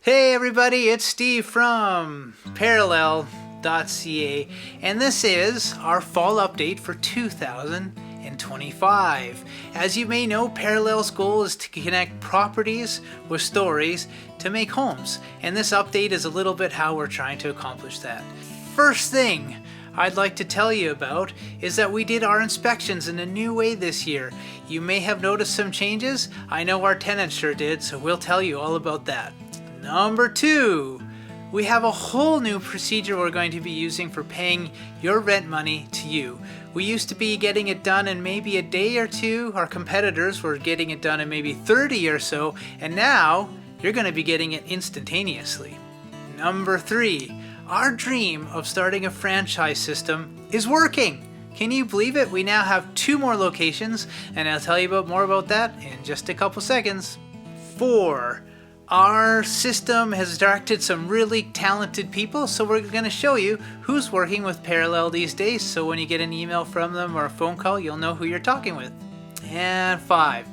Hey everybody, it's Steve from Parallel.ca, and this is our fall update for 2025. As you may know, Parallel's goal is to connect properties with stories to make homes, and this update is a little bit how we're trying to accomplish that. First thing I'd like to tell you about is that we did our inspections in a new way this year. You may have noticed some changes. I know our tenants sure did, so we'll tell you all about that. Number 2, we have a whole new procedure we're going to be using for paying your rent money to you. We used to be getting it done in maybe a day or two. Our competitors were getting it done in maybe 30 or so, and now you're going to be getting it instantaneously. Number 3, our dream of starting a franchise system is working. Can you believe it? We now have 2 more locations, and I'll tell you more about that in just a couple seconds. 4, our system has attracted some really talented people, so we're going to show you who's working with Parallel these days, so when you get an email from them or a phone call, you'll know who you're talking with. And 5,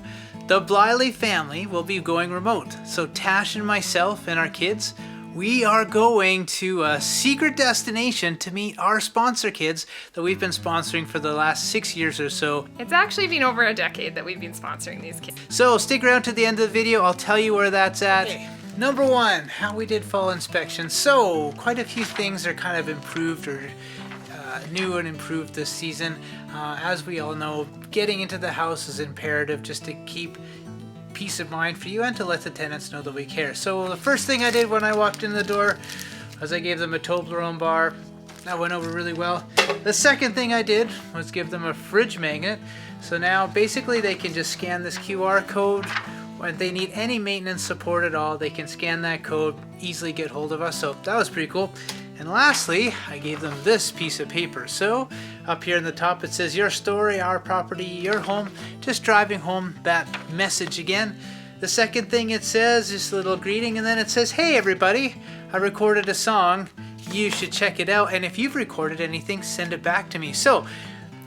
the Bliley family will be going remote, so Tash and myself and our kids, we are going to a secret destination to meet our sponsor kids that we've been sponsoring for the last 6 years or so. It's actually been over a decade that we've been sponsoring these kids. So stick around to the end of the video, I'll tell you where that's at. Okay. Number 1, how we did fall inspection. So quite a few things are kind of improved or new and improved this season. As we all know, getting into the house is imperative just to keep peace of mind for you and to let the tenants know that we care. So the first thing I did when I walked in the door was I gave them a Toblerone bar. That went over really well. The second thing I did was give them a fridge magnet. So now basically they can just scan this QR code. When they need any maintenance support at all, they can scan that code, easily get hold of us. So that was pretty cool. And lastly, I gave them this piece of paper. So up here in the top it says your story, our property, your home. Just driving home that message again. The second thing it says is a little greeting, and then it says, hey everybody, I recorded a song. You should check it out, and if you've recorded anything, send it back to me. So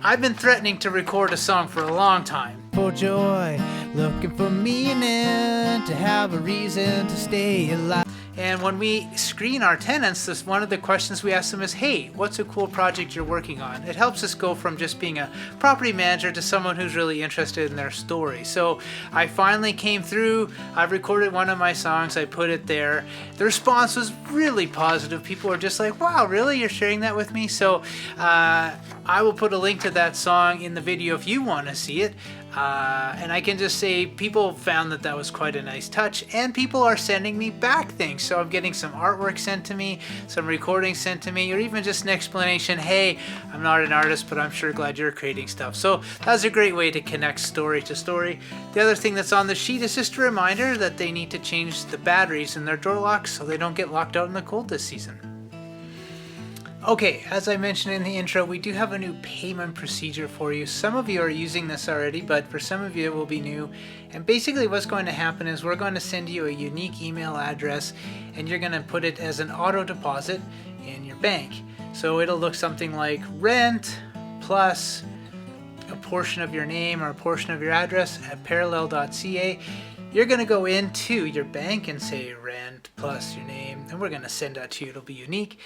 I've been threatening to record a song for a long time. For joy, looking for meaning, to have a reason to stay alive. And when we screen our tenants, one of the questions we ask them is, hey, what's a cool project you're working on? It helps us go from just being a property manager to someone who's really interested in their story. So I finally came through. I've recorded one of my songs. I put it there. The response was really positive. People were just like, wow, really? You're sharing that with me? So I will put a link to that song in the video if you want to see it. And I can just say people found that was quite a nice touch, and people are sending me back things. So I'm getting some artwork sent to me, some recordings sent to me, or even just an explanation, hey, I'm not an artist, but I'm sure glad you're creating stuff. So that's a great way to connect story to story. The other thing that's on the sheet is just a reminder that they need to change the batteries in their door locks so they don't get locked out in the cold this season. Okay, as I mentioned in the intro, we do have a new payment procedure for you. Some of you are using this already, but for some of you it will be new. And basically what's going to happen is we're going to send you a unique email address, and you're going to put it as an auto deposit in your bank. So it'll look something like rent plus a portion of your name or a portion of your address at Parallel.ca. You're going to go into your bank and say rent plus your name, and we're going to send that to you. It'll be unique.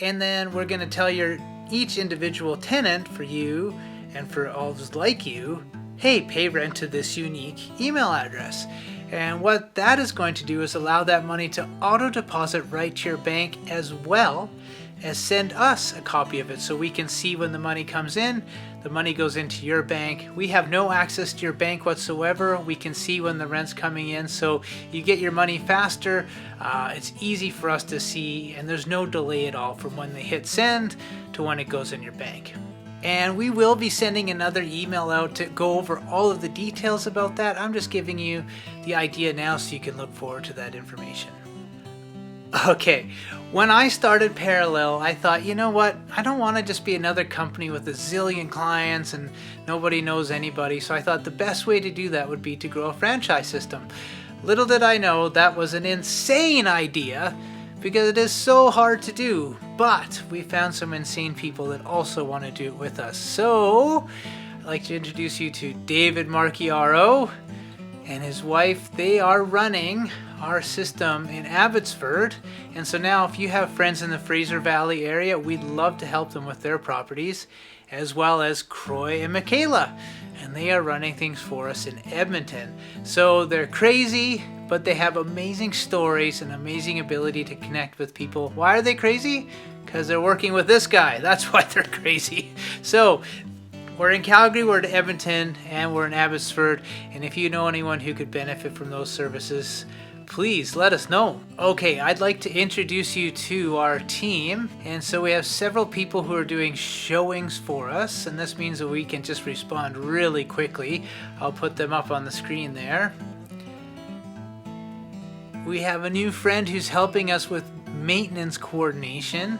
And then we're going to tell each individual tenant for you and for all those like you, hey, pay rent to this unique email address. And what that is going to do is allow that money to auto deposit right to your bank, as well as send us a copy of it so we can see when the money comes in. The money goes into your bank. We have no access to your bank whatsoever. We can see when the rent's coming in, so you get your money faster. It's easy for us to see, and there's no delay at all from when they hit send to when it goes in your bank. And we will be sending another email out to go over all of the details about that. I'm just giving you the idea now so you can look forward to that information. Okay, when I started Parallel, I thought, you know what, I don't want to just be another company with a zillion clients and nobody knows anybody, so I thought the best way to do that would be to grow a franchise system. Little did I know that was an insane idea, because it is so hard to do, but we found some insane people that also want to do it with us. So I'd like to introduce you to David Marchiaro. and his wife, they are running our system in Abbotsford. And so now if you have friends in the Fraser Valley area, we'd love to help them with their properties, as well as Croy and Michaela. And they are running things for us in Edmonton. So they're crazy, but they have amazing stories and amazing ability to connect with people. Why are they crazy? Because they're working with this guy. That's why they're crazy. So we're in Calgary, we're in Edmonton, and we're in Abbotsford. And if you know anyone who could benefit from those services, please let us know. Okay, I'd like to introduce you to our team. And so we have several people who are doing showings for us, and this means that we can just respond really quickly. I'll put them up on the screen there. We have a new friend who's helping us with maintenance coordination.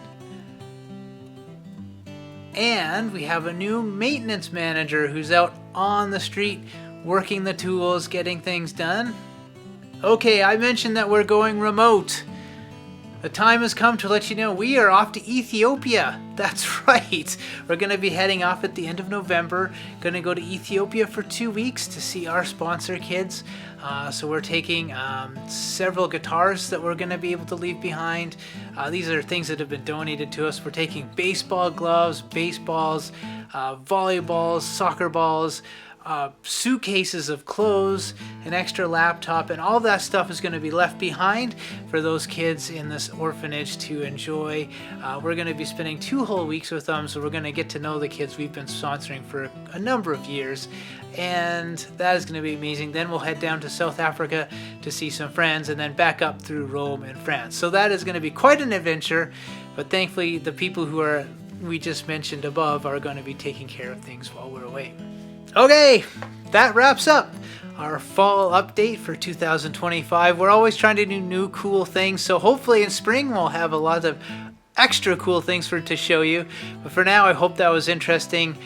And we have a new maintenance manager who's out on the street working the tools, getting things done. Okay, I mentioned that we're going remote. The time has come to let you know we are off to Ethiopia. That's right. We're going to be heading off at the end of November. Going to go to Ethiopia for 2 weeks to see our sponsor kids. So we're taking several guitars that we're going to be able to leave behind. These are things that have been donated to us. We're taking baseball gloves, baseballs, volleyballs, soccer balls, suitcases of clothes, an extra laptop, and all that stuff is going to be left behind for those kids in this orphanage to enjoy. We're going to be spending 2 whole weeks with them, so we're going to get to know the kids we've been sponsoring for a number of years, and that is going to be amazing. Then we'll head down to South Africa to see some friends, and then back up through Rome and France. So that is going to be quite an adventure, but thankfully the people who we just mentioned above are going to be taking care of things while we're away. Okay, that wraps up our fall update for 2025. We're always trying to do new cool things, so hopefully in spring we'll have a lot of extra cool things to show you. But for now, I hope that was interesting.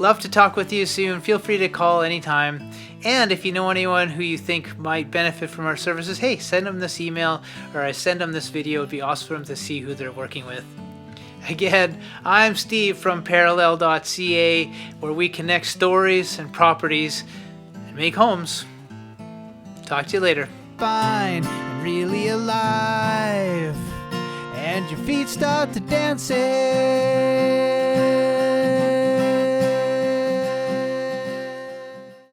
Love to talk with you soon. Feel free to call anytime. And if you know anyone who you think might benefit from our services, hey, send them this email or send them this video. It'd be awesome for them to see who they're working with. Again, I'm Steve from Parallel.ca, where we connect stories and properties and make homes. Talk to you later. Fine and really alive, and your feet start to dancing.